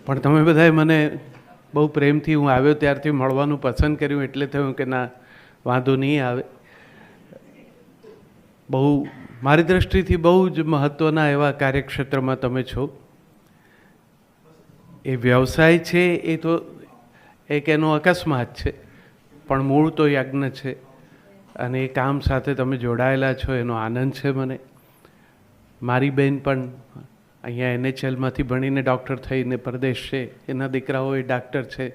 પણ તમે બધાએ મને બહુ પ્રેમથી હું આવ્યો ત્યારથી મળવાનું પસંદ કર્યું, એટલે થયું કે ના વાંધો નહીં આવે. બહુ મારી દૃષ્ટિથી બહુ જ મહત્ત્વના એવા કાર્યક્ષેત્રમાં તમે છો. એ વ્યવસાય છે એ તો એક એનો અકસ્માત છે, પણ મૂળ તો યજ્ઞ છે, અને એ કામ સાથે તમે જોડાયેલા છો એનો આનંદ છે મને. મારી બહેન પણ અહીંયા NHLમાંથી ભણીને ડૉક્ટર થઈને પરદેશ છે, એના દીકરાઓ એ ડાક્ટર છે,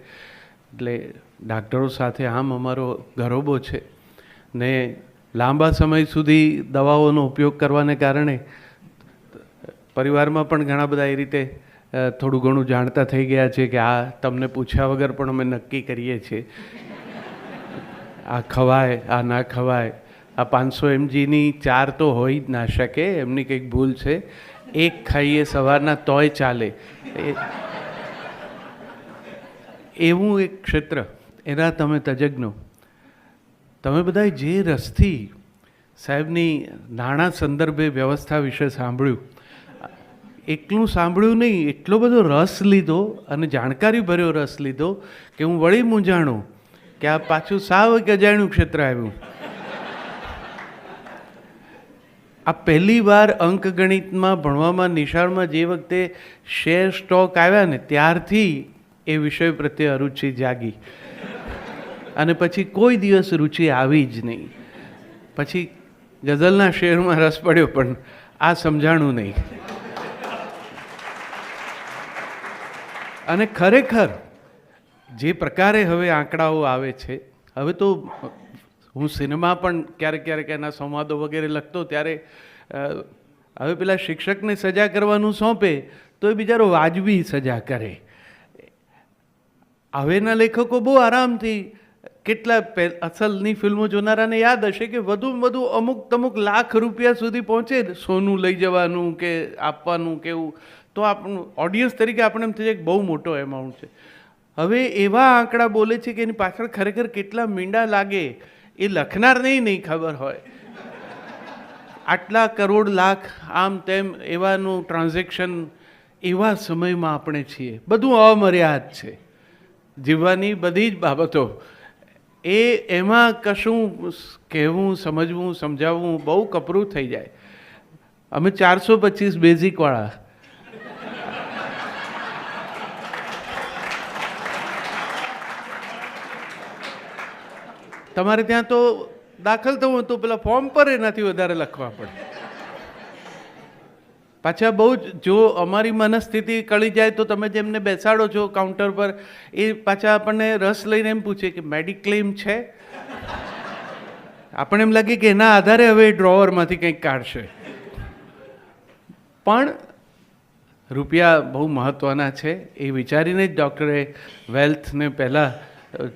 એટલે ડાક્ટરો સાથે આમ અમારો ગરોબો છે. ને લાંબા સમય સુધી દવાઓનો ઉપયોગ કરવાને કારણે પરિવારમાં પણ ઘણા બધા એ રીતે થોડું ઘણું જાણતા થઈ ગયા છે કે આ તમને પૂછ્યા વગર પણ અમે નક્કી કરીએ છીએ, આ ખવાય આ ના ખવાય. આ 500 mgની 4 તો હોઈ જ ના શકે, એમની કંઈક ભૂલ છે. એક ખાઈએ સવારના તોય ચાલે, એવું એક ક્ષેત્ર, એના તમે તજજ્ઞો. તમે બધા જે રસથી સાહેબની નાણાં સંદર્ભે વ્યવસ્થા વિશે સાંભળ્યું, એટલું સાંભળ્યું નહીં, એટલો બધો રસ લીધો અને જાણકારીભર્યો રસ લીધો કે હું વળી મૂંઝાણું કે આ પાછું સાવ એક અજાણ્યું ક્ષેત્ર આવ્યું. આ પહેલી વાર અંકગણિતમાં ભણવામાં નિશાળમાં જે વખતે શેર સ્ટોક આવ્યા ને ત્યારથી એ વિષય પ્રત્યે અરુચિ જાગી, અને પછી કોઈ દિવસ રુચિ આવી જ નહીં. પછી ગઝલના શેરમાં રસ પડ્યો, પણ આ સમજાણું નહીં. અને ખરેખર જે પ્રકારે હવે આંકડાઓ આવે છે, હવે તો હું સિનેમા પણ ક્યારેક ક્યારેક એના સંવાદો વગેરે લખતો, ત્યારે હવે પેલા શિક્ષકને સજા કરવાનું સોંપે તો એ બિચારો વાજબી સજા કરે. હવેના લેખકો બહુ આરામથી, કેટલા અસલની ફિલ્મો જોનારાને યાદ હશે કે વધુમાં વધુ અમુક લાખ રૂપિયા સુધી પહોંચે સોનું લઈ જવાનું કે આપવાનું કેવું, તો આપણું ઓડિયન્સ તરીકે આપણે એમ થઈ જાય કે બહુ મોટો એમાઉન્ટ છે. હવે એવા આંકડા બોલે છે કે એની પાછળ ખરેખર કેટલા મીંડા લાગે એ લખનારને નહીં ખબર હોય. આટલા કરોડ લાખ આમ તેમ એવાનું ટ્રાન્ઝેક્શન, એવા સમયમાં આપણે છીએ. બધું અમર્યાદ છે, જીવવાની બધી જ બાબતો. એમાં કશું કહેવું, સમજવું, સમજાવવું બહુ કપરું થઈ જાય. અમે 425 બેઝિકવાળા, તમારે ત્યાં તો દાખલ થવું તો પેલા ફોર્મ પર એનાથી વધારે લખવા પડે. પાછા બહુ જ, જો અમારી મનસ્થિતિ કળી જાય તો તમે જેમને બેસાડો છો કાઉન્ટર પર, એ પાછા આપણને રસ લઈને એમ પૂછે કે મેડિક્લેમ છે. આપણને એમ લાગે કે એના આધારે હવે ડ્રોવરમાંથી કંઈક કાઢશે. પણ રૂપિયા બહુ મહત્ત્વના છે, એ વિચારીને જ ડૉક્ટરે વેલ્થને પહેલાં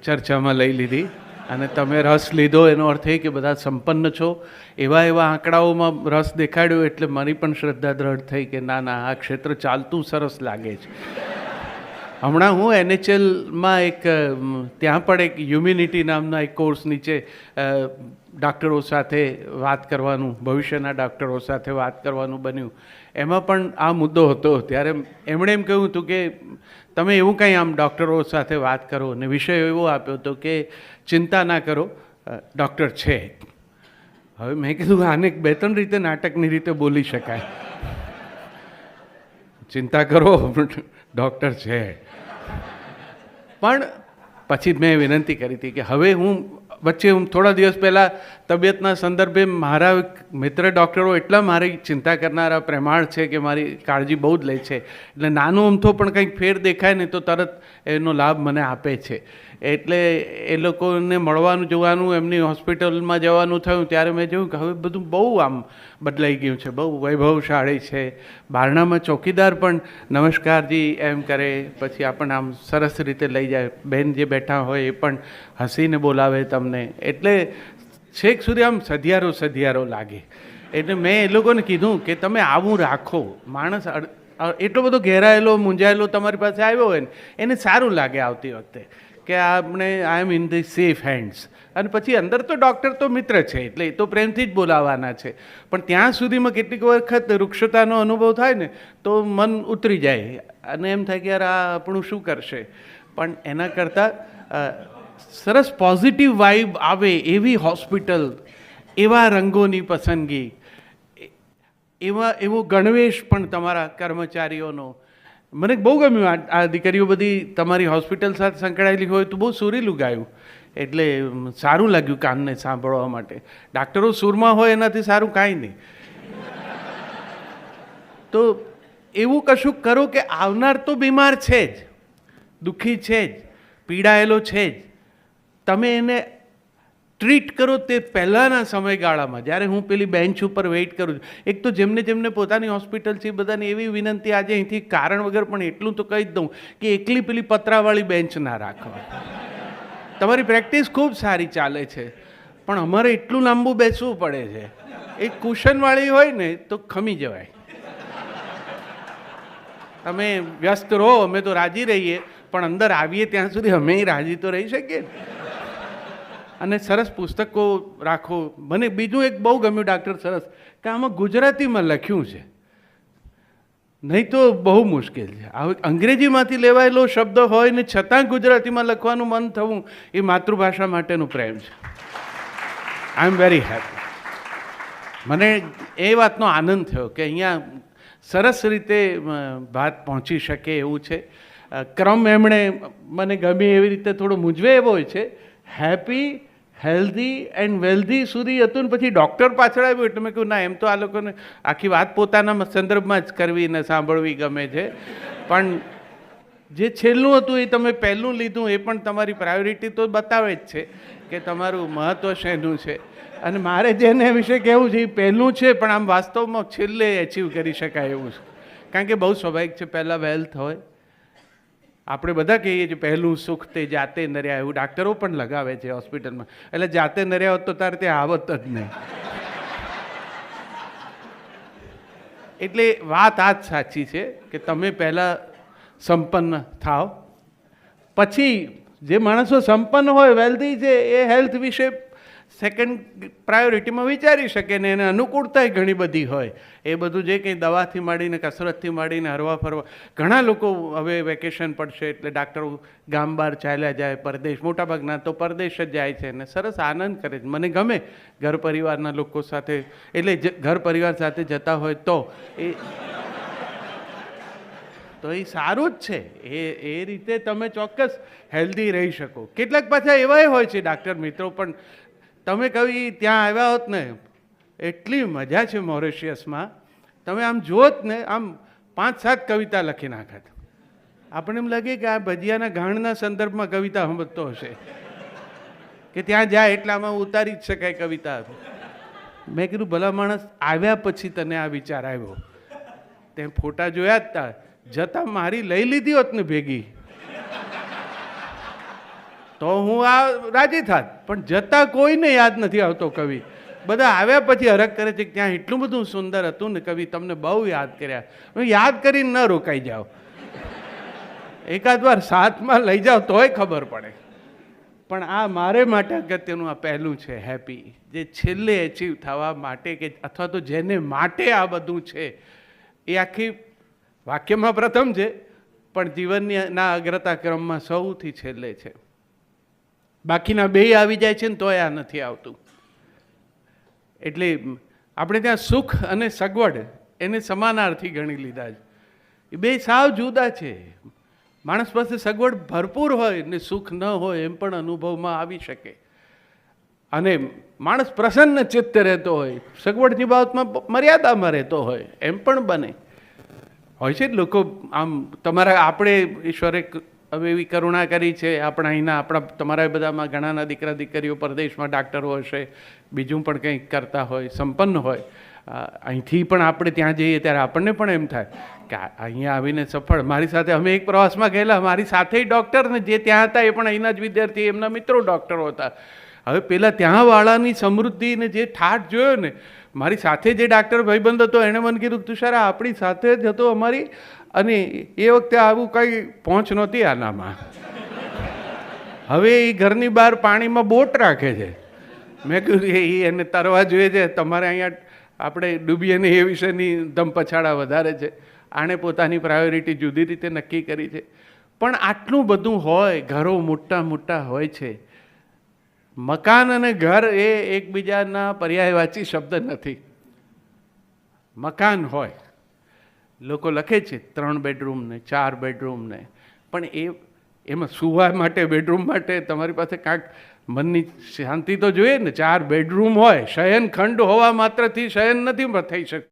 ચર્ચામાં લઈ લીધી. અને તમે રસ લીધો એનો અર્થ એ કે બધા સંપન્ન છો. એવા આંકડાઓમાં રસ દેખાડ્યો એટલે મારી પણ શ્રદ્ધા દ્રઢ થઈ કે ના ના, આ ક્ષેત્ર ચાલતું સરસ લાગે છે. હમણાં હું NHLમાં એક, ત્યાં પણ એક હ્યુમિનિટી નામના એક કોર્સ નીચે ડાક્ટરો સાથે વાત કરવાનું, ભવિષ્યના ડાક્ટરો સાથે વાત કરવાનું બન્યું. એમાં પણ આ મુદ્દો હતો. ત્યારે એમણે એમ કહ્યું હતું કે તમે એવું કંઈ આમ ડૉક્ટરો સાથે વાત કરો, અને વિષય એવો આપ્યો હતો કે ચિંતા ના કરો, ડૉક્ટર છે. હવે મેં કીધું આને 2-3 રીતે નાટકની રીતે બોલી શકાય. ચિંતા કરો, ડૉક્ટર છે. પણ પછી મેં વિનંતી કરી હતી કે હવે વચ્ચે હું થોડા દિવસ પહેલાં તબિયતના સંદર્ભે મારા મિત્ર ડૉક્ટરો એટલા મારી ચિંતા કરનારા પ્રેમાળ છે કે મારી કાળજી બહુ જ લે છે, એટલે નાનું અમથો પણ કંઈક ફેર દેખાય ને તો તરત એનો લાભ મને આપે છે. એટલે એ લોકોને મળવાનું, જોવાનું, એમની હોસ્પિટલમાં જવાનું થયું ત્યારે મેં જોયું કે હવે બધું બહુ આમ બદલાઈ ગયું છે, બહુ વૈભવશાળી છે. બારણામાં ચોકીદાર પણ નમસ્કારજી એમ કરે, પછી આપણને આમ સરસ રીતે લઈ જાય. બેન જે બેઠા હોય એ પણ હસીને બોલાવે તમને, એટલે છેક સુધી આમ સધિયારો લાગે. એટલે મેં એ લોકોને કીધું કે તમે આવું રાખો. માણસ એટલો બધો ઘેરાયેલો, મૂંઝાયેલો તમારી પાસે આવ્યો હોય ને, એને સારું લાગે આવતી વખતે કે આપણે આઈ એમ ઇન ધી સેફ હેન્ડ્સ. અને પછી અંદર તો ડૉક્ટર તો મિત્ર છે, એટલે એ તો પ્રેમથી જ બોલાવવાના છે. પણ ત્યાં સુધીમાં કેટલીક વખત વૃક્ષતાનો અનુભવ થાય ને તો મન ઉતરી જાય. અને એમ થાય કે યાર આ આપણું શું કરશે, પણ એના કરતાં સરસ પોઝિટિવ વાઇબ આવે એવી હોસ્પિટલ, એવા રંગોની પસંદગી, એવો ગણવેશ પણ તમારા કર્મચારીઓનો. મને બહુ ગમ્યું આ દીકરીઓ બધી તમારી હોસ્પિટલ સાથે સંકળાયેલી હોય તો બહુ સુરીલું ગાયું, એટલે સારું લાગ્યું કાનને સાંભળવા માટે. ડાક્ટરો સૂરમાં હોય એનાથી સારું કાંઈ નહીં. તો એવું કશું કરો કે આવનાર તો બીમાર છે જ, દુઃખી છે જ, પીડાયેલો છે જ, તમે એને ટ્રીટ કરો તે પહેલાંના સમયગાળામાં. જ્યારે હું પેલી બેન્ચ ઉપર વેઇટ કરું છું, એક તો જેમને જેમને પોતાની હોસ્પિટલ છે બધાને એવી વિનંતી આજે અહીંથી કારણ વગર પણ એટલું તો કહી જ દઉં કે એકલી પેલી પતરાવાળી બેન્ચ ના રાખો. તમારી પ્રેક્ટિસ ખૂબ સારી ચાલે છે, પણ અમારે એટલું લાંબુ બેસવું પડે છે. એક કુશનવાળી હોય ને તો ખમી જવાય. તમે વ્યસ્ત રહો, અમે તો રાજી રહીએ, પણ અંદર આવીએ ત્યાં સુધી અમે રાજી તો રહી શકીએ. અને સરસ પુસ્તકો રાખો. મને બીજું એક બહુ ગમ્યું ડાક્ટર સરસ કે આમાં ગુજરાતીમાં લખ્યું છે, નહીં તો બહુ મુશ્કેલ છે. હવે અંગ્રેજીમાંથી લેવાયેલો શબ્દ હોય ને છતાં ગુજરાતીમાં લખવાનું મન થવું એ માતૃભાષા માટેનો પ્રેમ છે. આઈ એમ વેરી હેપી. મને એ વાતનો આનંદ થયો કે અહીંયા સરસ રીતે વાત પહોંચી શકે એવું છે. ક્રમ એમણે મને ગમે એવી રીતે થોડો મૂંઝવે એવો હોય છે. હેપી, હેલ્ધી એન્ડ વેલ્ધી સુધી હતું ને પછી ડૉક્ટર પાછળ આવ્યું એટલે મેં કહ્યું ના, એમ તો આ લોકોને આખી વાત પોતાના સંદર્ભમાં જ કરવી ને સાંભળવી ગમે છે, પણ જે છેલ્લું હતું એ તમે પહેલું લીધું એ પણ તમારી પ્રાયોરિટી તો બતાવે જ છે કે તમારું મહત્ત્વ શેનું છે. અને મારે જેને વિશે કહેવું છે એ પહેલું છે, પણ આમ વાસ્તવમાં છેલ્લે એચીવ કરી શકાય એવું છે. કારણ કે બહુ સ્વાભાવિક છે, પહેલાં વેલ્થ હોય. આપણે બધા કહીએ છીએ પહેલું સુખ તે જાતે નર્યા, એવું ડાક્ટરો પણ લગાવે છે હોસ્પિટલમાં. એટલે જાતે નર્યા હોત તો તારે ત્યાં આવત જ નહીં. એટલે વાત આ જ સાચી છે કે તમે પહેલાં સંપન્ન થાઓ, પછી જે માણસો સંપન્ન હોય, વેલ્ધી છે, એ હેલ્થ વિશે સેકન્ડ પ્રાયોરિટીમાં વિચારી શકે ને એને અનુકૂળતાય ઘણી બધી હોય. એ બધું જે કંઈ દવાથી માંડીને કસરતથી માંડીને હરવા ફરવા, ઘણા લોકો હવે વેકેશન પડશે એટલે ડાક્ટરો ગામ બહાર ચાલ્યા જાય, પરદેશ, મોટાભાગના તો પરદેશ જ જાય છે ને સરસ આનંદ કરે છે. મને ગમે ઘર પરિવારના લોકો સાથે, એટલે ઘર પરિવાર સાથે જતા હોય તો એ સારું જ છે. એ રીતે તમે ચોક્કસ હેલ્ધી રહી શકો. કેટલાક પાછા એવાય હોય છે ડાક્ટર મિત્રો, પણ તમે કવિ ત્યાં આવ્યા હોત ને, એટલી મજા છે મોરેશિયસમાં, તમે આમ જોત ને આમ 5-7 કવિતા લખી નાખત. આપણને એમ લાગે કે આ ભજીયાના ઘાણના સંદર્ભમાં કવિતા સમજતો હશે કે ત્યાં જાય એટલે આમાં ઉતારી જ શકાય કવિતા. મેં કીધું ભલા માણસ, આવ્યા પછી તને આ વિચાર આવ્યો, તે ફોટા જોયા જ તા, જતાં મારી લઈ લીધી હોત ને ભેગી તો હું આ રાજી થાત, પણ જતાં કોઈને યાદ નથી આવતો કવિ. બધા આવ્યા પછી હરખ કરે છે કે ત્યાં એટલું બધું સુંદર હતું ને કવિ, તમને બહુ યાદ કર્યા. યાદ કરીને ન રોકાઈ જાઓ, એકાદ વાર સાથમાં લઈ જાઓ તોય ખબર પડે. પણ આ મારે માટે અગત્યનું આ પહેલું છે હેપી, જે છેલ્લે એચીવ થવા માટે કે અથવા તો જેને માટે આ બધું છે એ આખી વાક્યમાં પ્રથમ છે, પણ જીવનના અગ્રતા ક્રમમાં સૌથી છેલ્લે છે. બાકીના બે આવી જાય છે ને તોય આ નથી આવતું. એટલે આપણે ત્યાં સુખ અને સગવડ એને સમાનાર્થી ગણી લીધા છે. એ બે સાવ જુદા છે. માણસ પાસે સગવડ ભરપૂર હોય ને સુખ ન હોય એમ પણ અનુભવમાં આવી શકે, અને માણસ પ્રસન્ન ચિત્ત રહેતો હોય, સગવડની બાબતમાં મર્યાદામાં રહેતો હોય એમ પણ બને. હોય છે લોકો આમ તમારા, આપણે ઈશ્વરે હવે એવી કરુણા કરી છે, આપણા તમારા બધામાં ઘણાના દીકરા દીકરીઓ પરદેશમાં ડાક્ટરો હશે, બીજું પણ કંઈક કરતા હોય, સંપન્ન હોય. અહીંથી પણ આપણે ત્યાં જઈએ ત્યારે આપણને પણ એમ થાય કે અહીંયા આવીને સફળ. મારી સાથે અમે એક પ્રવાસમાં ગયેલા, મારી સાથે ડૉક્ટર ને જે ત્યાં હતા એ પણ અહીંના જ વિદ્યાર્થી, એમના મિત્રો ડૉક્ટરો હતા. હવે પેલા ત્યાં વાળાની સમૃદ્ધિ ને જે ઠાઠ જોયો ને, મારી સાથે જે ડાક્ટર ભાઈબંધ હતો એણે મને કીધું તુષાર આપણી સાથે જ હતો અમારી, અને એ વખતે આવું કંઈ પહોંચ નહોતી આનામાં. હવે એ ઘરની બહાર પાણીમાં બોટ રાખે છે. મેં કીધું એને તરવા જોઈએ છે, તમારે અહીંયા આપણે ડૂબીએ ને એ વિશેની ધમપછાડા વધારે છે. આણે પોતાની પ્રાયોરિટી જુદી રીતે નક્કી કરી છે. પણ આટલું બધું હોય, ઘરો મોટા મોટા હોય છે. મકાન અને ઘર એ એકબીજાના પર્યાયવાચી શબ્દ નથી. મકાન હોય, લોકો લખે છે 3 બેડરૂમ ને 4 બેડરૂમ ને, પણ એમાં સુવા માટે બેડરૂમ માટે તમારી પાસે કાંઈક મનની શાંતિ તો જોઈએ ને. 4 બેડરૂમ હોય, શયનખંડ હોવા માત્રથી શયન નથી થઈ શકતું.